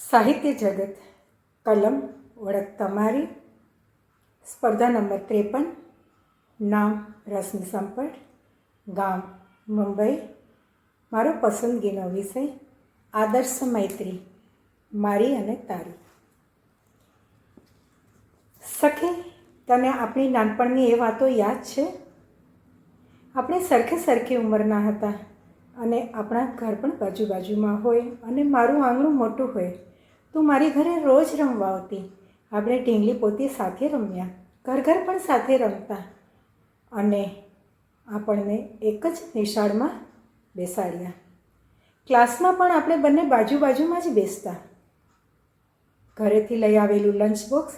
સાહિત્ય જગત કલમ ઓળખ તમારી સ્પર્ધા નંબર 53 નામ રશ્મિ સંપટ ગામ મુંબઈ મારો પસંદગીનો વિષય આદર્શ મૈત્રી મારી અને તારી સખી તને આપણી નાનપણની એ વાતો યાદ છે? આપણે સરખી ઉંમરના હતા અને આપણા ઘર પણ બાજુમાં હોય અને મારું આંગણું મોટું હોય. તું મારી ઘરે રોજ રમવા આવતી. આપણે ઢીંગલી પોતી સાથે રમ્યા, ઘર પણ સાથે રમતા અને આપણને એક જ નિશાળમાં બેસાડ્યા. ક્લાસમાં પણ આપણે બંને બાજુમાં જ બેસતા. ઘરેથી લઈ આવેલું લંચ બોક્સ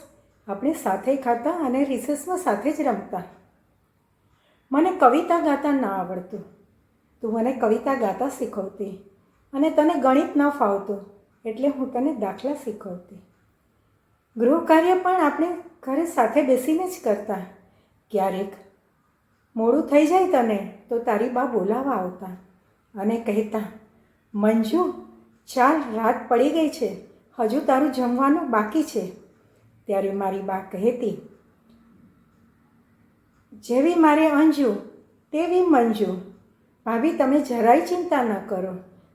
આપણે સાથે ખાતા અને રિસેસમાં સાથે જ રમતા. મને કવિતા ગાતા ન આવડતું. તું મને કવિતા ગાતા શીખવતી અને તને ગણિત ન ફાવતું એટલે હું તને દાખલા શીખવતી. ગૃહ કાર્ય પણ આપણે ઘરે સાથે બેસીને જ કરતા. ક્યારેક મોડું થઈ જાય તને તો તારી બા બોલાવવા આવતા અને કહેતા, મંજુ ચાલ રાત પડી ગઈ છે, હજુ તારું જમવાનું બાકી છે. ત્યારે મારી બા કહેતી, જેવી મારે અંજુ તેવી મંજુ. ભાભી તમે જરાય ચિંતા ન કરો,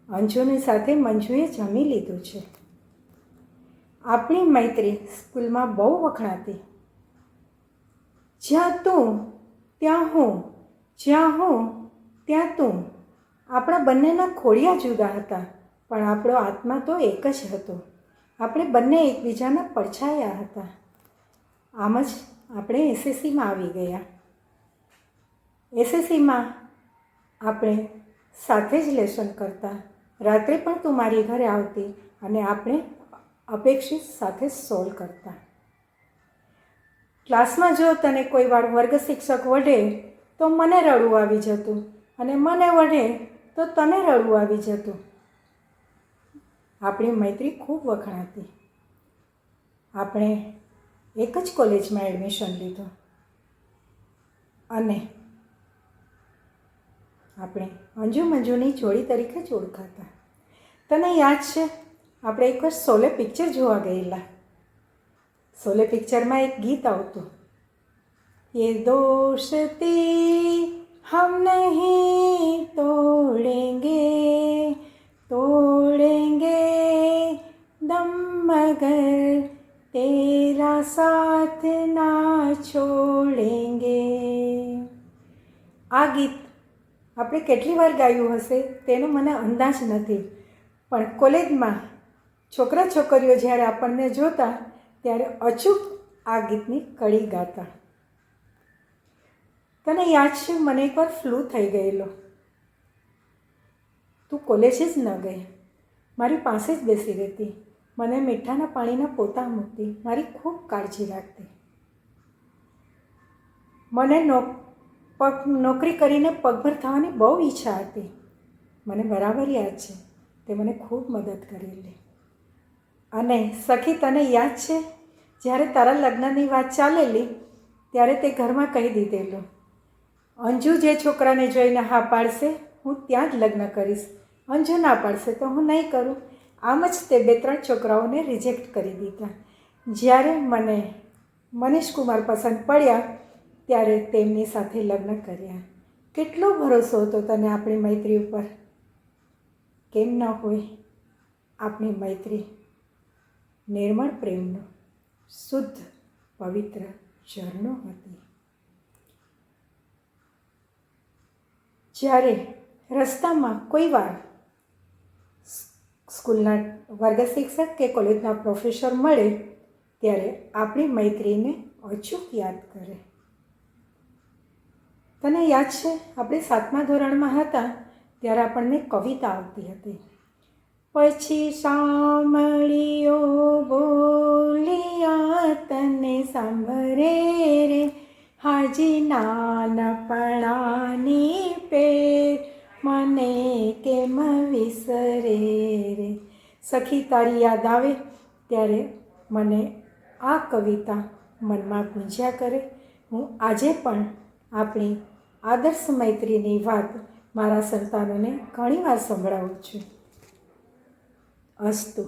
અંજુની સાથે મંજુએ જમી લીધું છે. આપણી મૈત્રી સ્કૂલમાં બહુ વખણાતી. જ્યાં તું ત્યાં હું, જ્યાં હું ત્યાં તું. આપણા બંનેના ખોડિયા જુદા હતા પણ આપણો આત્મા તો એક જ હતો. આપણે બંને એકબીજાના પડછાયા હતા. આમ જ આપણે એસએસસીમાં આવી ગયા. એસએસસીમાં આપણે સાથે જ લેસન કરતા. રાત્રે પણ તું મારી ઘરે આવતી અને આપણે અપેક્ષિત સાથે સોલ્વ કરતા. ક્લાસમાં જો તને કોઈ વાર વર્ગ શિક્ષક વઢે તો મને રડવું આવી જતું અને મને વઢે તો તને રડવું આવી જતું. આપણી મૈત્રી ખૂબ વખણાતી. આપણે એક જ કોલેજમાં એડમિશન લીધું અને આપણે અંજુ મંજુની જોડી તરીકે જ ઓળખાતા. તને યાદ છે આપણે એકવાર શોલે પિક્ચર જોવા ગયેલા. શોલે પિક્ચરમાં એક ગીત આવતું, ये दोस्ती हम नहीं तोड़ेंगे तोड़ेंगे दम मगर तेरा साथ ना छोड़ेंगे. આ ગીત આપણે કેટલી વાર ગાયું હશે તેનો મને અંદાજ નથી, પણ કોલેજમાં છોકરા છોકરીઓ જ્યારે આપણને જોતા ત્યારે અચૂક આ ગીતની કડી ગાતા. તને યાદ છે મને એકવાર ફ્લૂ થઈ ગયેલો. તું કોલેજ જ ન ગઈ, મારી પાસે જ બેસી રહેતી. મને મીઠાના પાણીના પોતા મૂકતી, મારી ખૂબ કાળજી રાખતી. મને નોકરી કરીને પગભર થવાની બહુ ઈચ્છા હતી. મને બરાબર યાદ છે તે મને ખૂબ મદદ કરેલી. અને સખી તને યાદ છે જ્યારે તારા લગ્નની વાત ચાલેલી ત્યારે તે ઘરમાં કહી દીધેલું, અંજુ જે છોકરાને જોઈને હા પાડશે હું ત્યાં જ લગ્ન કરીશ, અંજુ ના પાડશે તો હું નહીં કરું. આમ જ તે 2-3 છોકરાઓને રિજેક્ટ કરી દીધા. જ્યારે મને મનીષ કુમાર પસંદ પડ્યા ત્યારે તેમની સાથે લગ્ન કર્યા. કેટલો ભરોસો હતો તને આપણી મૈત્રી ઉપર. કેમ ન હોય? આપણી મૈત્રી નિર્મળ પ્રેમનો શુદ્ધ પવિત્ર ઝરણો હતી. જ્યારે રસ્તામાં કોઈ વાર સ્કૂલના વર્ગ શિક્ષક કે કોલેજના પ્રોફેસર મળે ત્યારે આપણી મૈત્રીને અચૂક યાદ કરે. તને યાદ છે આપણે 7મા ધોરણમાં હતા ત્યારે આપણને કવિતા આવતી હતી, પછી સાંભળીઓ બોલિયા તને સાંભળે રે, હાજી નાનપણાની પેર મને કેમ વિસરે રે. સખી તારી યાદ આવે ત્યારે મને આ કવિતા મનમાં ગુંજ્યા કરે. હું આજે પણ આપણી આદર્શ મૈત્રીની વાત મારા સંતાનોને ઘણીવાર સંભળાવું છું. અસ્તુ.